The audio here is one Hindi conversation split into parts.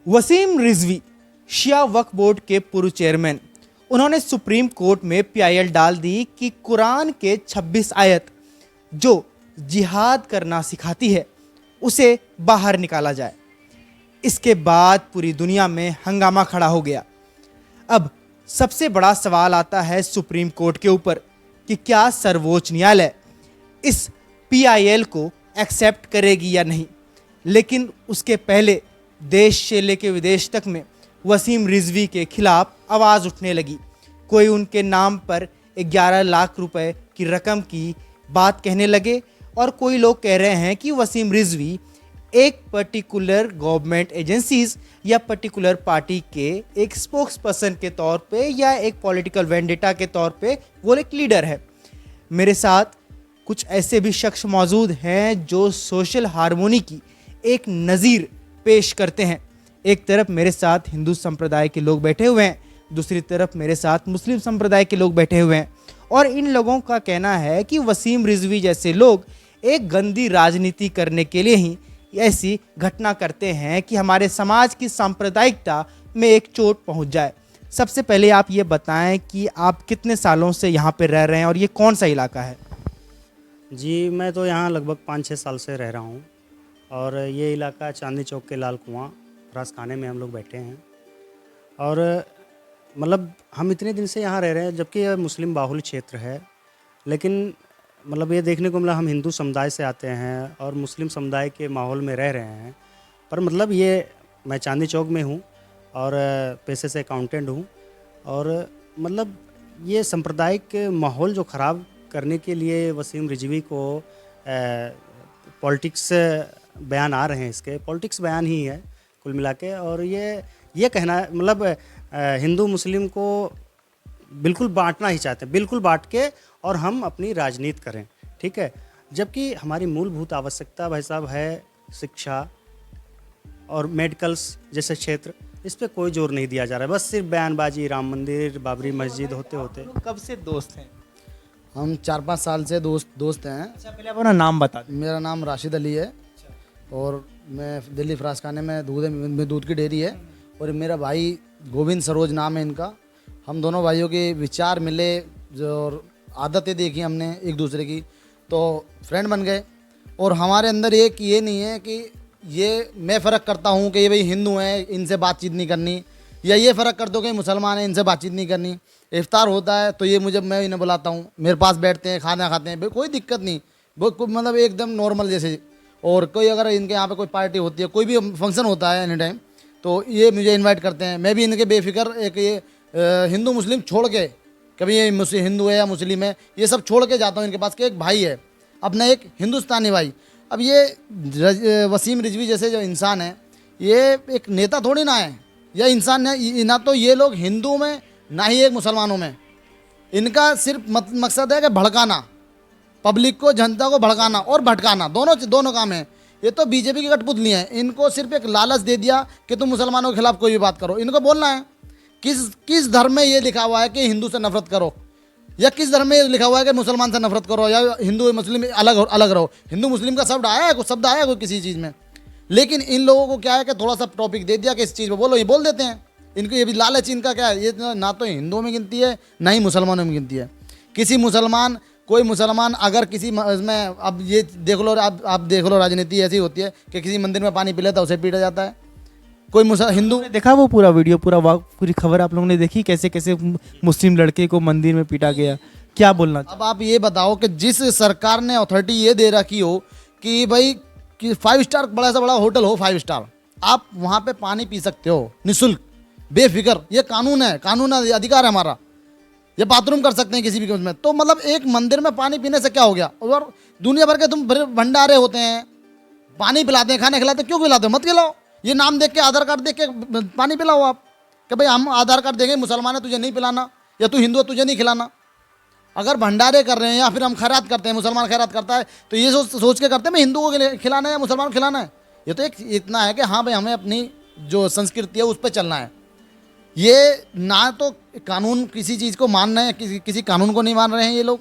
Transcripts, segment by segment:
वसीम रिजवी शिया वक्फ बोर्ड के पूर्व चेयरमैन, उन्होंने सुप्रीम कोर्ट में पीआईएल डाल दी कि कुरान के 26 आयत जो जिहाद करना सिखाती है उसे बाहर निकाला जाए। इसके बाद पूरी दुनिया में हंगामा खड़ा हो गया। अब सबसे बड़ा सवाल आता है सुप्रीम कोर्ट के ऊपर कि क्या सर्वोच्च न्यायालय इस पीआईएल को एक्सेप्ट करेगी या नहीं। लेकिन उसके पहले देश से लेकर विदेश तक में वसीम रिजवी के खिलाफ आवाज़ उठने लगी। कोई उनके नाम पर 11 लाख रुपए की रकम की बात कहने लगे और कोई लोग कह रहे हैं कि वसीम रिजवी एक पर्टिकुलर गवर्नमेंट एजेंसीज या पर्टिकुलर पार्टी के एक स्पोक्स पर्सन के तौर पे या एक पॉलिटिकल वेंडेटा के तौर पे वो एक लीडर है। मेरे साथ कुछ ऐसे भी शख्स मौजूद हैं जो सोशल हार्मोनी की एक नज़ीर पेश करते हैं। एक तरफ मेरे साथ हिंदू संप्रदाय के लोग बैठे हुए हैं, दूसरी तरफ मेरे साथ मुस्लिम संप्रदाय के लोग बैठे हुए हैं और इन लोगों का कहना है कि वसीम रिजवी जैसे लोग एक गंदी राजनीति करने के लिए ही ऐसी घटना करते हैं कि हमारे समाज की सांप्रदायिकता में एक चोट पहुंच जाए। सबसे पहले आप ये बताएं कि आप कितने सालों से यहाँ पे रह रहे हैं और ये कौन सा इलाका है? जी, मैं तो यहाँ लगभग 5-6 साल से रह रहा हूँ और ये इलाका चांदनी चौक के लाल कुआं रास खाने में हम लोग बैठे हैं। और मतलब हम इतने दिन से यहाँ रह रहे हैं जबकि यह मुस्लिम बाहुल क्षेत्र है, लेकिन मतलब ये देखने को मिला हम हिंदू समुदाय से आते हैं और मुस्लिम समुदाय के माहौल में रह रहे हैं। पर मतलब ये मैं चांदनी चौक में हूँ और पेशे से अकाउंटेंट हूँ और मतलब ये सांप्रदायिक माहौल जो ख़राब करने के लिए वसीम रिजवी को पॉलिटिक्स बयान आ रहे हैं, इसके पॉलिटिक्स बयान ही है कुल मिला के। और ये कहना मतलब हिंदू मुस्लिम को बिल्कुल बांटना ही चाहते हैं, बिल्कुल बांट के और हम अपनी राजनीति करें, ठीक है। जबकि हमारी मूलभूत आवश्यकता भाई साहब है शिक्षा और मेडिकल्स जैसे क्षेत्र, इस पे कोई जोर नहीं दिया जा रहा है। बस सिर्फ बयानबाजी, राम मंदिर, बाबरी मस्जिद होते होते। कब से दोस्त हैं? हम 4-5 साल से दोस्त हैं। अच्छा, पहले अपना नाम बता दें। मेरा नाम राशिद अली है और मैं दिल्ली फरासखाने में दूध की डेयरी है और मेरा भाई गोविंद सरोज नाम है इनका। हम दोनों भाइयों के विचार मिले जो और आदतें देखी हमने एक दूसरे की, तो फ्रेंड बन गए। और हमारे अंदर एक ये नहीं है कि ये मैं फ़र्क करता हूँ कि ये भाई हिंदू हैं इनसे बातचीत नहीं करनी, या ये फ़र्क कर दो कि मुसलमान हैं इनसे बातचीत नहीं करनी। इफ्तार होता है तो ये मैं इन्हें बुलाता हूँ, मेरे पास बैठते हैं, खाना खाते हैं, कोई दिक्कत नहीं, वो मतलब एकदम नॉर्मल जैसे। और कोई अगर इनके यहाँ पे कोई पार्टी होती है, कोई भी फंक्शन होता है एनी टाइम, तो ये मुझे इनवाइट करते हैं। मैं भी इनके बेफिक्र एक ये हिंदू मुस्लिम छोड़ के, कभी ये हिंदू है या मुस्लिम है, ये सब छोड़ के जाता हूँ इनके पास कि एक भाई है अपना, एक हिंदुस्तानी भाई। अब ये वसीम रिजवी जैसे जो इंसान है, ये एक नेता थोड़ी ना है या इंसान है ना, तो ये लोग हिंदू में ना ही एक मुसलमानों में। इनका सिर्फ मकसद है कि भड़काना, पब्लिक को, जनता को भड़काना और भटकाना, दोनों काम है। ये तो बीजेपी की कठपुतली हैं। इनको सिर्फ एक लालच दे दिया कि तुम मुसलमानों के खिलाफ कोई भी बात करो। इनको बोलना है किस धर्म में ये लिखा हुआ है कि हिंदू से नफरत करो, या किस धर्म में लिखा हुआ है कि मुसलमान से नफरत करो, या हिंदू मुस्लिम अलग रहो। हिंदू मुस्लिम का शब्द आया है, कुछ शब्द आया है कोई किसी चीज़ में, लेकिन इन लोगों को क्या है कि थोड़ा सा टॉपिक दे दिया कि इस चीज़ पर बोलो, ये बोल देते हैं। इनको ये भी लालच इनका क्या है, ये ना तो हिंदुओं में गिनती है ना ही मुसलमानों में गिनती है। कोई मुसलमान अगर किसी में, अब ये देख लो, आप देख लो, राजनीति ऐसी होती है कि किसी मंदिर में पानी पी लेता है उसे पीटा जाता है। कोई हिंदू देखा वो पूरा वीडियो, पूरी खबर आप लोगों ने देखी, कैसे कैसे मुस्लिम लड़के को मंदिर में पीटा गया? क्या बोलना? अब आप ये बताओ कि जिस सरकार ने अथॉरिटी ये दे रखी हो कि भाई कि 5 स्टार बड़ा से बड़ा होटल हो, 5 स्टार, आप वहाँ पे पानी पी सकते हो निःशुल्क, बेफिक्र, ये कानून है, अधिकार है हमारा। ये बाथरूम कर सकते हैं किसी भी में। तो मतलब एक मंदिर में पानी पीने से क्या हो गया? और दुनिया भर के तुम भंडारे होते हैं, पानी पिलाते हैं, खाने खिलाते हैं, क्यों खिलाते हो? मत खिलाओ। ये नाम देख के, आधार कार्ड देख के पानी पिलाओ आप, कि भाई हम आधार कार्ड देंगे, मुसलमान है तुझे नहीं पिलाना, या तू हिंदू है तुझे नहीं खिलाना। अगर भंडारे कर रहे हैं या फिर हम खैरात करते हैं, मुसलमान खैरात करता है, तो ये सोच के करते हैं मैं हिंदुओं को खिलाना है या मुसलमान को खिलाना है। ये तो एक इतना है कि हाँ भाई हमें अपनी जो संस्कृति है उस पर चलना है। ये ना तो कानून किसी चीज़ को मान रहे हैं, किसी कानून को नहीं मान रहे हैं ये लोग,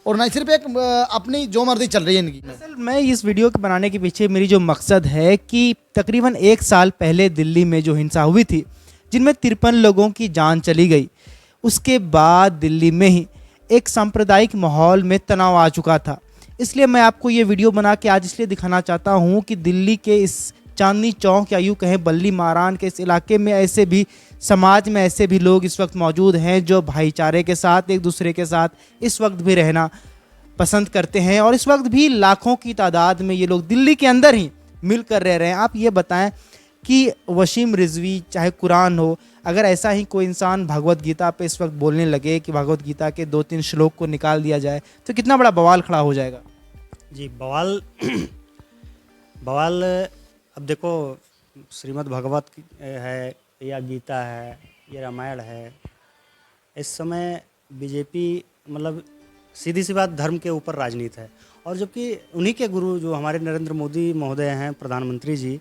और ना सिर्फ एक अपनी जो मर्जी चल रही है इनकी। दरअसल मैं इस वीडियो के बनाने के पीछे मेरी जो मकसद है कि तकरीबन 1 साल पहले दिल्ली में जो हिंसा हुई थी, जिनमें 53 लोगों की जान चली गई, उसके बाद दिल्ली में ही एक सांप्रदायिक माहौल में तनाव आ चुका था। इसलिए मैं आपको ये वीडियो बना के आज इसलिए दिखाना चाहता हूँ कि दिल्ली के इस चांदनी चौक या यूँ कहें बल्ली मारान के इस इलाके में ऐसे भी समाज में ऐसे भी लोग इस वक्त मौजूद हैं जो भाईचारे के साथ एक दूसरे के साथ इस वक्त भी रहना पसंद करते हैं, और इस वक्त भी लाखों की तादाद में ये लोग दिल्ली के अंदर ही मिलकर रह रहे हैं। आप ये बताएं कि वसीम रिजवी चाहे कुरान हो, अगर ऐसा ही कोई इंसान भगवत गीता पे इस वक्त बोलने लगे कि भगवत गीता के 2-3 श्लोक को निकाल दिया जाए तो कितना बड़ा बवाल खड़ा हो जाएगा। जी बवाल बवाल अब देखो, श्रीमद् भगवत है या गीता है या रामायण है, इस समय बीजेपी मतलब सीधी सी बात धर्म के ऊपर राजनीति है। और जबकि उन्हीं के गुरु जो हमारे नरेंद्र मोदी महोदय हैं प्रधानमंत्री जी,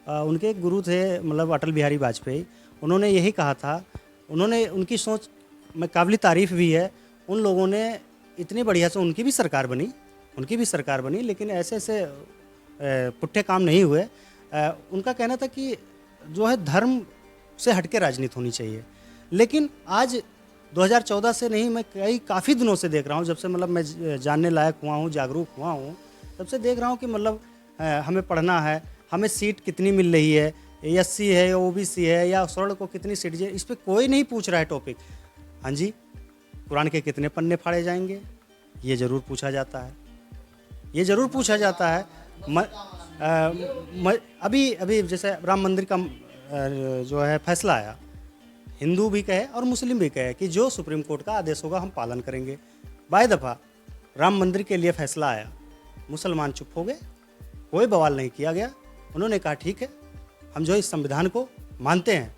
उनके एक गुरु थे मतलब अटल बिहारी वाजपेयी, उन्होंने यही कहा था। उन्होंने उनकी सोच में काबिल तारीफ़ भी है। उन लोगों ने इतनी बढ़िया से उनकी भी सरकार बनी, लेकिन ऐसे ऐसे पुट्ठे काम नहीं हुए। उनका कहना था कि जो है धर्म से हटके राजनीति होनी चाहिए। लेकिन आज 2014 से नहीं, मैं काफ़ी दिनों से देख रहा हूँ, जब से मतलब मैं जानने लायक हुआ हूँ, जागरूक हुआ हूँ, तब से देख रहा हूँ कि मतलब हमें पढ़ना है, हमें सीट कितनी मिल रही है, एससी है या ओबीसी है या स्वर्ण को कितनी सीट है, इस पर कोई नहीं पूछ रहा है टॉपिक। हाँ जी, कुरान के कितने पन्ने फाड़े जाएंगे, ये ज़रूर पूछा जाता है। अभी जैसे राम मंदिर का जो है फैसला आया, हिंदू भी कहे और मुस्लिम भी कहे कि जो सुप्रीम कोर्ट का आदेश होगा हम पालन करेंगे। बाय दफ़ा राम मंदिर के लिए फैसला आया, मुसलमान चुप हो गए, कोई बवाल नहीं किया गया। उन्होंने कहा ठीक है, हम जो इस संविधान को मानते हैं,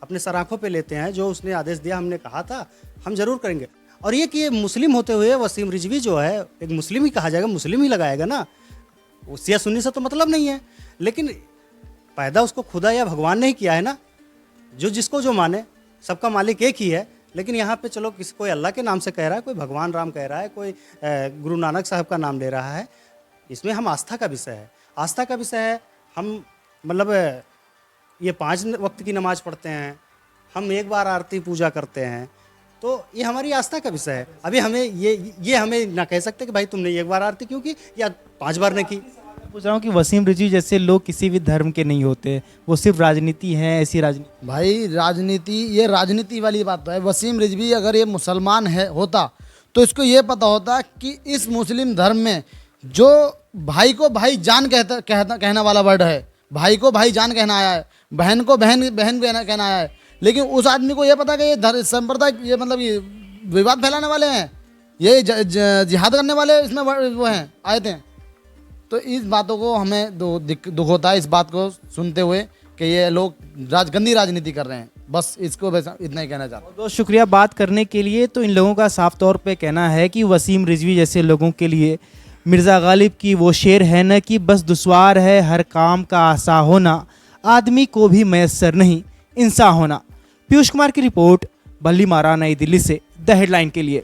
अपने सर आँखों पे लेते हैं, जो उसने आदेश दिया हमने कहा था हम ज़रूर करेंगे। और ये कि ये मुस्लिम होते हुए वसीम रिजवी जो है एक मुस्लिम ही कहा जाएगा, मुस्लिम ही लगाएगा ना, वो सिया सुन्नी से तो मतलब नहीं है। लेकिन पैदा उसको खुदा या भगवान ने ही किया है ना, जो जिसको जो माने, सबका मालिक एक ही है। लेकिन यहाँ पे चलो कोई अल्लाह के नाम से कह रहा है, कोई भगवान राम कह रहा है, कोई गुरु नानक साहब का नाम ले रहा है। इसमें हम आस्था का विषय है। हम मतलब ये 5 वक्त की नमाज़ पढ़ते हैं, हम एक बार आरती पूजा करते हैं, तो ये हमारी आस्था का विषय है। अभी हमें ये हमें ना कह सकते कि भाई तुमने एक बार आरती क्यों की या 5 बार ने की। पूछ रहा हूँ कि वसीम रिजवी जैसे लोग किसी भी धर्म के नहीं होते, वो सिर्फ राजनीति है, ऐसी राजनीति। भाई ये राजनीति वाली बात तो है। वसीम रिजवी अगर ये मुसलमान होता तो इसको ये पता होता कि इस मुस्लिम धर्म में जो भाई को भाई जान कहना वाला वर्ड है, भाई को भाई जान कहना आया है, बहन को बहन कहना आया है। लेकिन उस आदमी को ये पता कि ये संप्रदाय ये मतलब ये विवाद फैलाने वाले हैं, ये जिहाद करने वाले इसमें वो हैं आयते हैं। तो इस बातों को हमें दुख होता है, इस बात को सुनते हुए कि ये लोग गंदी राजनीति कर रहे हैं। बस इसको इतना ही कहना चाहता हूँ। बहुत शुक्रिया बात करने के लिए। तो इन लोगों का साफ तौर पे कहना है कि वसीम रिजवी जैसे लोगों के लिए मिर्ज़ा गालिब की वो शेर है न कि बस दुश्वार है हर काम का आसा होना, आदमी को भी मैसर नहीं इंसान होना। पीयूष कुमार की रिपोर्ट, बल्ली मारा, नई दिल्ली से द हेडलाइन के लिए।